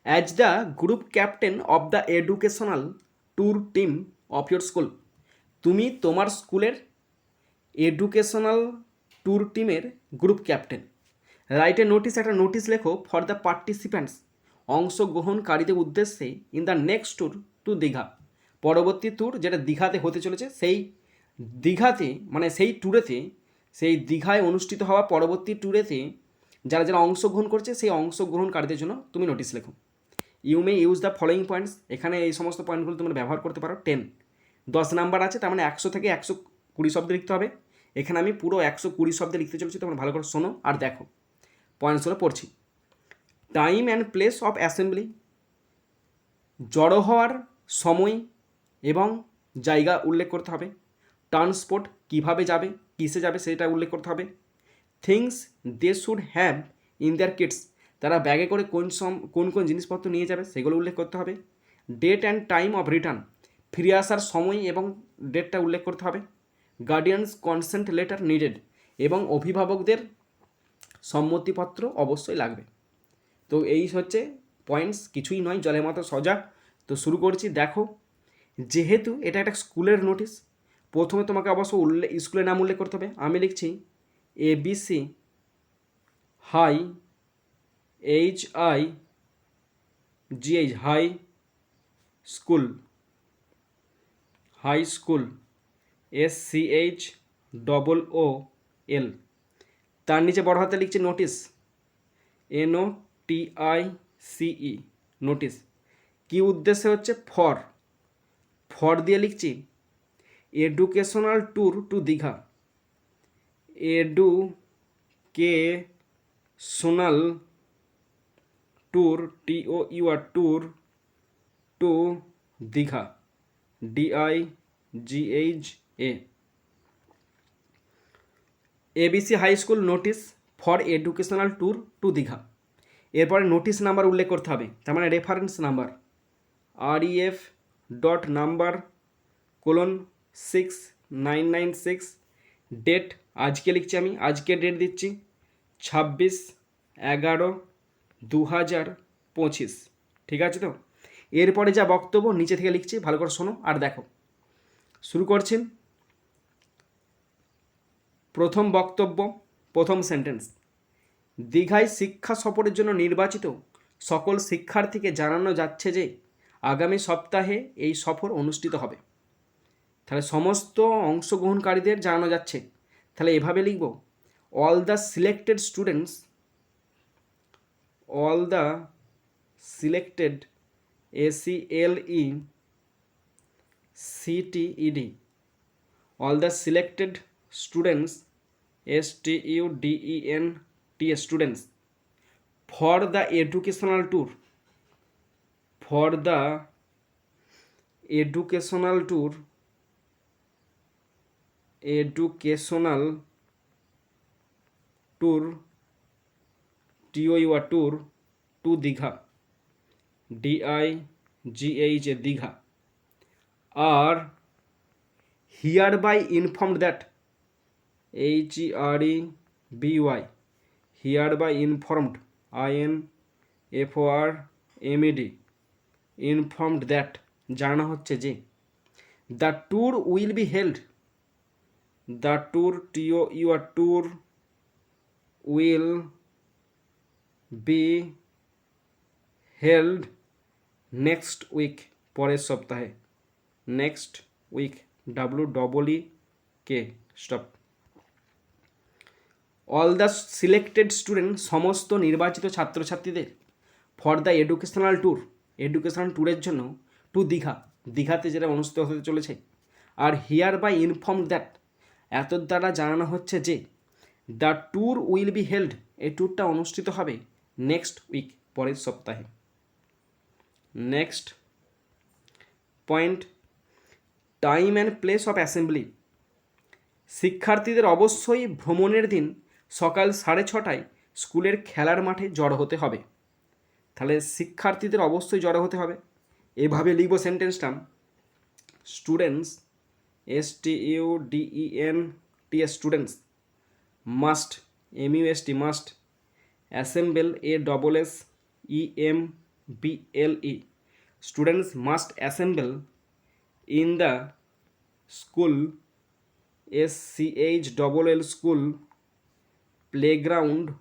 As the group captain of the educational tour team of your school, তুমি তোমার স্কুলের educational tour টিমের group captain. Write a notice, একটা notice লেখো for the participants, অংশগ্রহণকারীদের উদ্দেশ্যে, in the next tour to Digha, পরবর্তী tour যেটা দীঘাতে হতে চলেছে, সেই দীঘাতে মানে সেই ট্যুরেতে, সেই দীঘায় অনুষ্ঠিত হওয়া পরবর্তী ট্যুরেতে যারা যারা অংশগ্রহণ করছে সেই অংশগ্রহণকারীদের জন্য তুমি নোটিশ লেখো। You may use the following points, এখানে এই সমস্ত পয়েন্টগুলো তোমরা ব্যবহার করতে পারো। 10 নাম্বার আছে, তার মানে 100 থেকে 120 শব্দ লিখতে হবে। এখানে আমি পুরো 120 শব্দে লিখতে চলেছি, তোমরা ভালো করে শোনো আর দেখো। পয়েন্টসগুলো পড়ছি। Time and place of assembly, জড়ো হওয়ার সময় এবং জায়গা উল্লেখ করতে হবে। ট্রান্সপোর্ট, কীভাবে যাবে, কিসে যাবে সেটা উল্লেখ করতে হবে। Things they should have in their kits, তারা ব্যাগে করে কোন কোন জিনিসপত্র নিয়ে যাবে সেগুলো উল্লেখ করতে হবে। Date and time of return, ফিরে আসার সময় এবং ডেটটা উল্লেখ করতে হবে। গার্ডিয়ানস কনসেন্ট লেটার নিডেড, এবং অভিভাবকদের সম্মতিপত্র অবশ্যই লাগবে। তো এই হচ্ছে পয়েন্টস, কিছুই নয়, জলের মতো সোজা। তো শুরু করছি। দেখো, যেহেতু এটা একটা স্কুলের নোটিশ, প্রথমে তোমাকে অবশ্য স্কুলের নাম উল্লেখ করতে হবে। আমি লিখছি ABC high HIGH high school, high school SCHOOL। তার নিচে বড় হাতে লিখছি নোটিশ, NOTICE, নোটিশ। কী উদ্দেশ্যে হচ্ছে? ফর দিয়ে লিখছি educational tour to Digha, educational tour TOUR tour to Digha, DIGHA। ABC high school notice for educational tour to Digha. এরপরে নোটিশ নাম্বার উল্লেখ করতে হবে, তার মানে reference number REF dot number :6996। Date আজকে লিখছি, আমি আজকে ডেট দিচ্ছি 26/11/2025। ঠিক আছে তো? এরপরে যা বক্তব্য নিচে থেকে লিখছি, ভালো করে শোনো আর দেখো। শুরু করছি। প্রথম বক্তব্য, প্রথম সেন্টেন্স। দীঘায় শিক্ষা সফরের জন্য নির্বাচিত সকল শিক্ষার্থীকে জানানো যাচ্ছে যে আগামী সপ্তাহে এই সফর অনুষ্ঠিত হবে। তাহলে সমস্ত অংশগ্রহণকারীদের জানানো যাচ্ছে, তাহলে এভাবে লিখব, all the selected students, all the selected SELECTED, all the selected students STUDENT students for the educational tour, for the educational tour TOUR tour to Digha, DIGH Digha, are hereby informed that, HEREBY, hereby informed, INFORMED, informed that, জানা হচ্ছে যে, the tour will be held, the tour TOUR will be held next week, পরের সপ্তাহে, next week, WEEK, stop. All the selected student, সমস্ত নির্বাচিত ছাত্রছাত্রীদের, for the educational ট্যুরের জন্য, টু দীঘা, দীঘাতে যেটা অনুষ্ঠিত হতে চলেছে। Are hereby inform that, এত দ্বারা জানানো হচ্ছে যে, the tour will be held, এই ট্যুরটা অনুষ্ঠিত হবে নেক্সট উইক, পরের সপ্তাহে। Next point, time and place of assembly, শিক্ষার্থীদের অবশ্যই ভ্রমণের দিন সকাল 6:30টায় স্কুলের খেলার মাঠে জড়ো হতে হবে। তাহলে শিক্ষার্থীদের অবশ্যই জড়ো হতে হবে, এভাবে লিখব সেন্টেন্সটা, students STUDENTS students must MUST must assemble ASSEMBLE BLE. Students must assemble in the school SCHLL school playground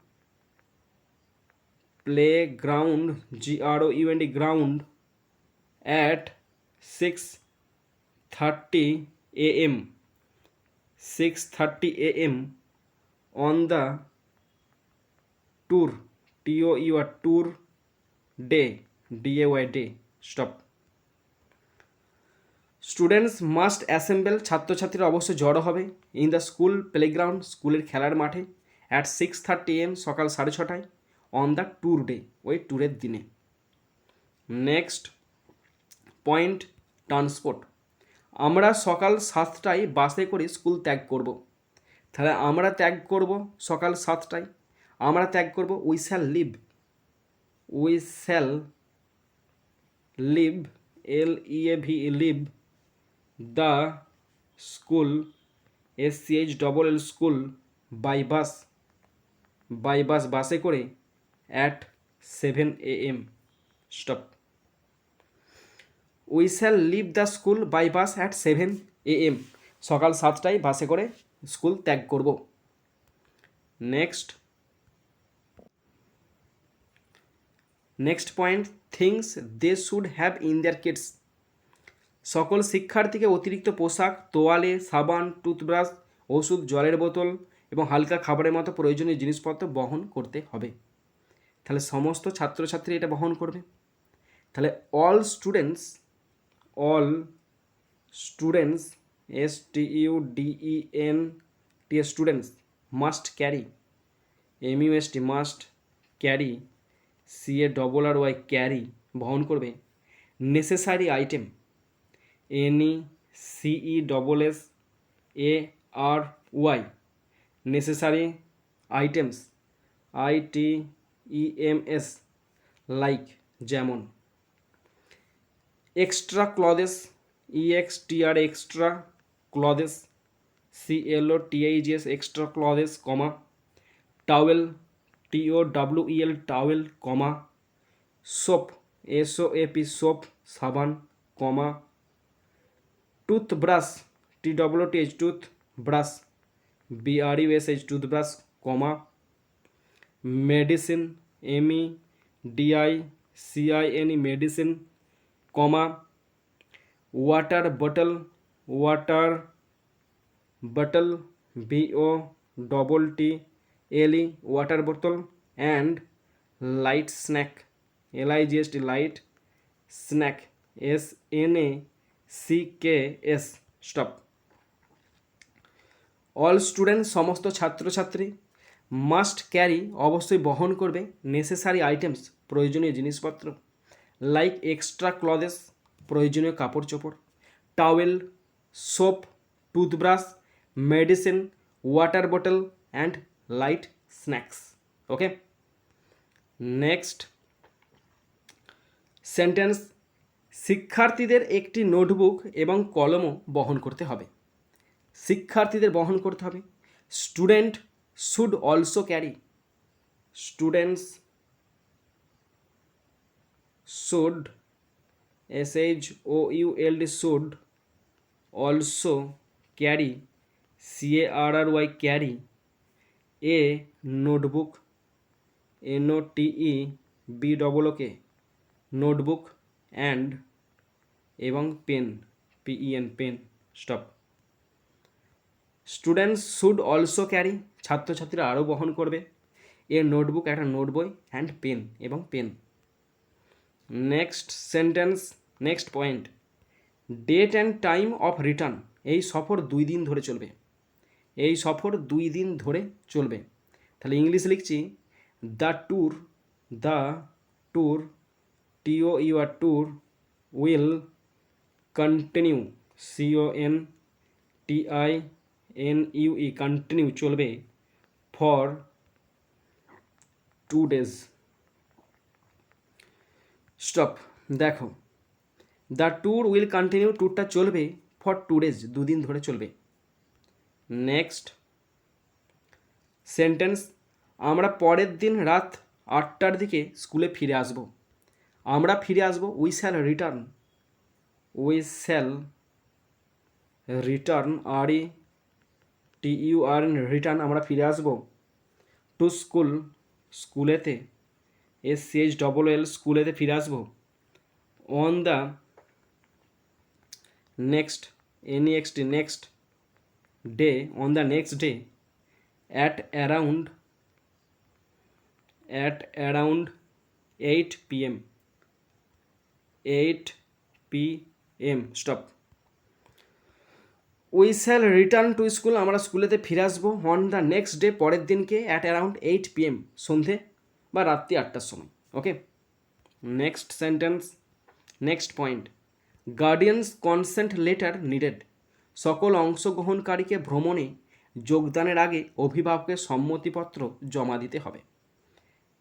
ground at 6:30 a.m. 6:30 a.m. on the tour tour day day. Stop. Students must assemble, ছাত্রছাত্রীরা অবশ্যই জড়ো হবে in the school playground, স্কুলের খেলার মাঠে, at 6:30 AM, সকাল 6:30 on the tour day, ওই ট্যুরের দিনে। Next point, transport. আমরা সকাল 7টায় বাসে করে স্কুল ত্যাগ করব। তাহলে আমরা ত্যাগ করব সকাল 7টায়, আমরা ত্যাগ করব we shall leave LEAV leave the school SCHLL school by bus বাসে করে at 7 AM। Stop. We shall leave the school by bus at 7 AM, সকাল 7টায় বাসে করে স্কুল ত্যাগ করব। Next point, things they should have in their kits. সকল শিক্ষার্থীকে অতিরিক্ত পোশাক, তোয়ালে, সাবান, টুথব্রাশ, ওষুধ, জলের বোতল এবং হালকা খাবারের মতো প্রয়োজনীয় জিনিসপত্র বহন করতে হবে। তাহলে সমস্ত ছাত্রছাত্রী এটা বহন করবে। তাহলে all students students must carry carry CARRY carry বহন করবে necessary item NECESSARY necessary items ITEMS like, যেমন extra clothes EXTRA clothes CLOTHES extra clothes, comma, towel TOWEL towel, comma, soap SOAP soap সাবান, comma, toothbrush TWTH tooth brush BRUSH toothbrush, comma, medicine MEDICINE medicine, comma, water bottle BOTTLE water বোতল, and light snack LIGHT light snack SNACKS। Stop. All student সমস্ত ছাত্রছাত্রী must carry অবশ্যই বহন করবে necessary items প্রয়োজনীয় জিনিসপত্র, like extra ক্লথেস প্রয়োজনীয় কাপড় চোপড়, towel, soap, toothbrush, medicine, water বোতল and light snacks. Okay. Next sentence, শিক্ষার্থীদের একটি নোটবুক এবং কলমও বহন করতে হবে। শিক্ষার্থীদের বহন করতে হবে। Student should also carry students should SHOULD should also carry CARRY carry a notebook NOTEBOOK notebook and এবং pen PEN pen. Stop. Students should also carry ছাত্রছাত্রীরা আরও বহন করবে এ নোটবুক একটা নোট বই অ্যান্ড পেন এবং pen. Next sentence, next point, date and time of return. এই সফর 2 দিন ধরে চলবে। এই সফর 2 দিন ধরে চলবে। তাহলে ইংলিশে লিখছি the tour TOUR will continue CONTINUE continue চলবে ফর 2 days। স্টপ। দেখো, দ্য ট্যুর উইল কন্টিনিউ, ট্যুরটা চলবে ফর 2 days 2 দিন ধরে চলবে। নেক্সট সেন্টেন্স, আমরা পরের দিন রাত 8টার দিকে স্কুলে ফিরে আসব। আমরা ফিরে আসবো, we shall return, we shall return, R E T U R return, আমরা ফিরে আসবো। টু স্কুল, স্কুলেতে, SCHLL স্কুলেতে ফিরে আসবো। On the next, NEXT next day, on the next day, at around 8 PM, 8 PM, stop. We shall return to school, আমরা স্কুলেতে ফিরে আসবো। অন দ্য নেক্সট ডে, পরের দিনকে, অ্যাট অ্যারাউন্ড 8 PM, সন্ধে বা রাত্রি 8টার সময়। Okay, next sentence, next point, guardian's consent letter needed, সকল অংশগ্রহণকারীকে ভ্রমণে যোগদানের আগে অভিভাবকের সম্মতিপত্র জমা দিতে হবে।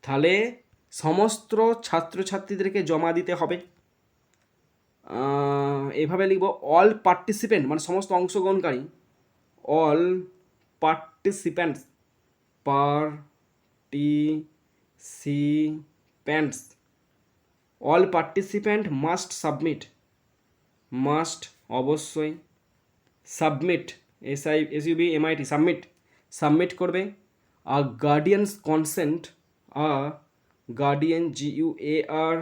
তাহলে সমস্ত ছাত্রছাত্রীদেরকে জমা দিতে হবে। এভাবে লিখব, অল পার্টিসিপেন্ট মানে সমস্ত অংশগ্রহণকারী, all participants, all participant must submit, must অবশ্যই, সাবমিট, SUBMIT, সাবমিট করবে। আর guardian's consent, guardian, GUARDIAN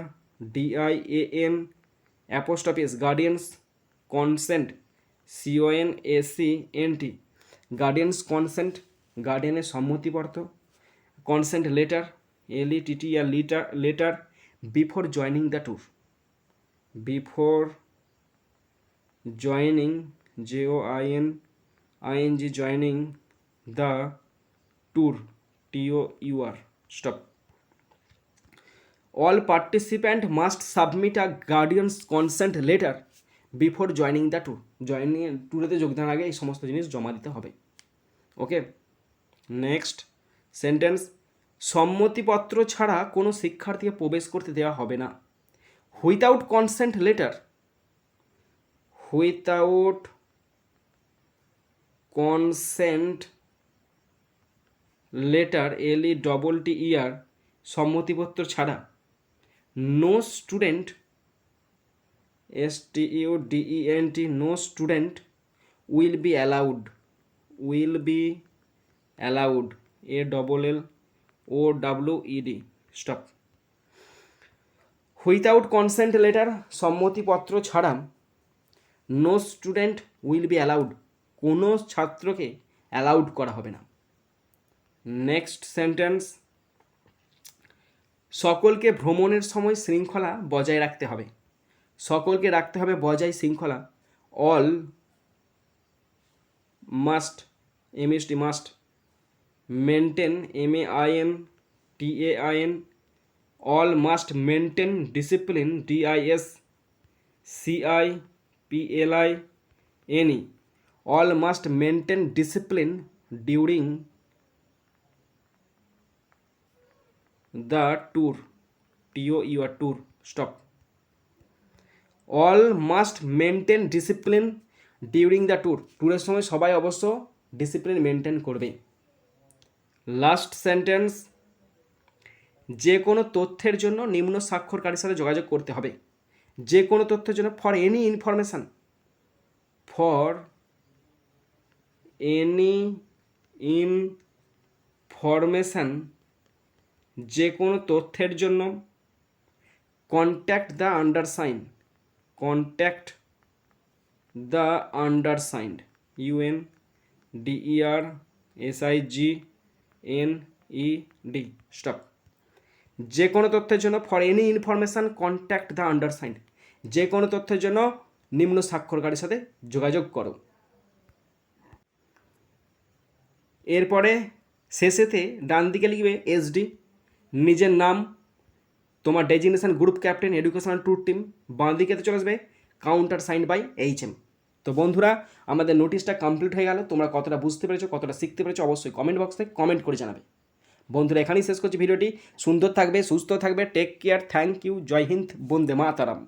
apostrophe S, guardian's consent, CONSENT, guardian's consent, গার্ডিয়ানের সম্মতিপত্র। Consent letter, LETTER, letter before joining the tour, before joining, JOINING, joining the tour, TOUR, stop. All participant must submit a guardian's consent letter before joining the tour, ট্যুরেতে যোগদানের আগে এই সমস্ত জিনিস জমা দিতে হবে। ওকে, নেক্সট সেন্টেন্স, সম্মতিপত্র ছাড়া কোনো শিক্ষার্থীকে প্রবেশ করতে দেওয়া হবে না। Without consent letter, without consent letter, LETTER, সম্মতিপত্র ছাড়া, no student, STUDENT, no student will be allowed, ALLOWED, stop. Without consent letter, সম্মতিপত্র ছাড়া, no student will be allowed, কোনো ছাত্রকে অ্যালাউড করা হবে না। নেক্সট সেন্টেন্স, সকলকে ভ্রমণের সময় শৃঙ্খলা বজায় রাখতে হবে, সকলকে রাখতে হবে বজায় শৃঙ্খলা। All must, must maintain, MAINTAIN, all must maintain discipline, DISCIPLINE, all must maintain discipline during the tour, TOUR, tour, stop. All must maintain discipline during the tour, ট্যুরের সময় সবাই অবশ্য ডিসিপ্লিন মেনটেন করবে। লাস্ট সেন্টেন্স, যে কোনো তথ্যের জন্য নিম্ন স্বাক্ষরকারীর সাথে যোগাযোগ করতে হবে, যে কোনো তথ্যের জন্য, ফর এনি ইনফরমেশান, যে কোনো তথ্যের জন্য, contact the undersigned, UNDERSIGNED, stop. যে কোনো তথ্যের জন্য, for any information contact the undersigned, যে কোনো তথ্যের জন্য নিম্ন স্বাক্ষরকারীর সাথে যোগাযোগ করো। এরপরে শেষেতে ডান দিকে লিখবে SD, নিজের নাম, তোমার designation, group captain, educational tour team, বাঁ দিকেতে চলে আসবে কাউন্টার সাইন্ড বাই HM। তো বন্ধুরা, আমাদের নোটিশটা কমপ্লিট হয়ে গেল। তোমরা কতটা বুঝতে পেরেছো, কতটা শিখতে পেরেছো, অবশ্যই কমেন্ট বক্সে কমেন্ট করে জানাবে। বন্ধুরা, এখানেই শেষ করছি ভিডিওটি। সুন্দর থাকবে, সুস্থ থাকবে, টেক কেয়ার, থ্যাংক ইউ, জয় হিন্দ, বন্দে মাতারাম।